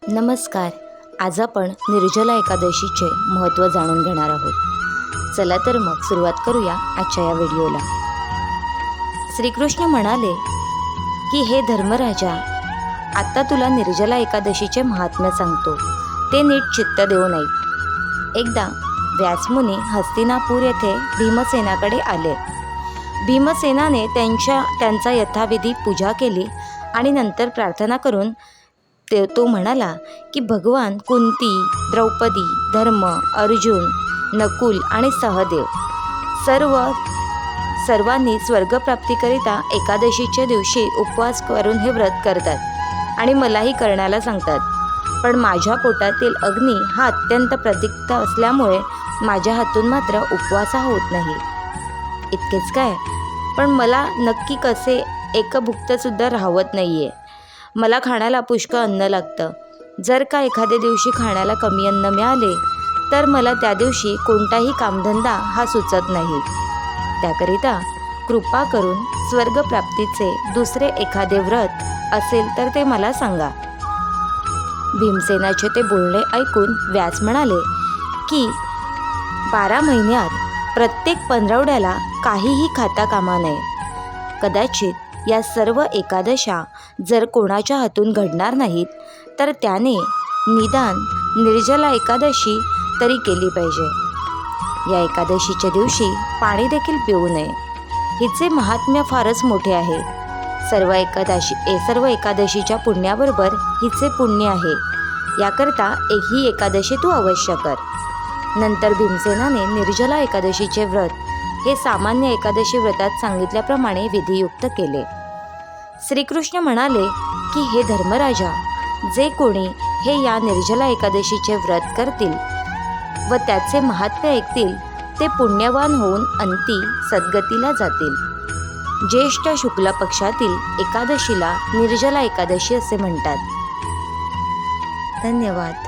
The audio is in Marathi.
नमस्कार. आज आपण निर्जला एकादशीचे महत्त्व जाणून घेणार आहोत. चला तर मग सुरुवात करूया आजच्या या व्हिडिओला. श्रीकृष्ण म्हणाले की हे धर्मराजा, आता तुला निर्जला एकादशीचे महात्म्य सांगतो, ते नीट चित्त देऊ नये. एकदा व्यासमुनी हस्तिनापूर येथे भीमसेनाकडे आले. भीमसेनाने त्यांचा यथाविधी पूजा केली आणि नंतर प्रार्थना करून तो म्हणाला की भगवान कुंती, द्रौपदी, धर्म, अर्जुन, नकुल आणि सहदेव सर्वांनी स्वर्गप्राप्तीकरिता एकादशीच्या दिवशी उपवास करून हे व्रत करतात आणि मलाही करण्याला सांगतात. पण माझ्या पोटातील अग्नी हा अत्यंत प्रदीप्त असल्यामुळे माझ्या हातून मात्र उपवास होत नाही. इतकेच काय, पण मला नक्की कसे एकभुक्तसुद्धा राहवत नाही आहे. मला खाण्याला पुष्कळ अन्न लागतं. जर का एखाद्या दिवशी खाण्याला कमी अन्न मिळाले तर मला त्या दिवशी कोणताही कामधंदा हा सुचत नाही. त्याकरिता कृपा करून स्वर्गप्राप्तीचे दुसरे एखादे व्रत असेल तर ते मला सांगा. भीमसेनाचे ते बोलणे ऐकून व्यास म्हणाले की 12 महिन्यात प्रत्येक पंधरवड्याला काहीही खाता कामा नये. कदाचित या सर्व एकादशा जर कोणाच्या हातून घडणार नाहीत तर त्याने निदान निर्जला एकादशी तरी केली पाहिजे. या एकादशीच्या दिवशी पाणी देखील पिऊ नये. हिचे महात्म्य फारच मोठे आहे. सर्व एकादशीच्या पुण्याबरोबर हिचे पुण्य आहे. याकरता ही एकादशी तू अवश्य कर. नंतर भीमसेनाने निर्जला एकादशीचे व्रत हे सामान्य एकादशी व्रतात सांगितल्याप्रमाणे विधियुक्त केले. श्रीकृष्ण म्हणाले की हे धर्मराजा, जे कोणी हे या निर्जला एकादशीचे व्रत करतील व त्याचे महात्म्य ऐकतील ते पुण्यवान होऊन अंती सद्गतीला जातील. ज्येष्ठ शुक्ल पक्षातील एकादशीला निर्जला एकादशी असे म्हणतात. धन्यवाद.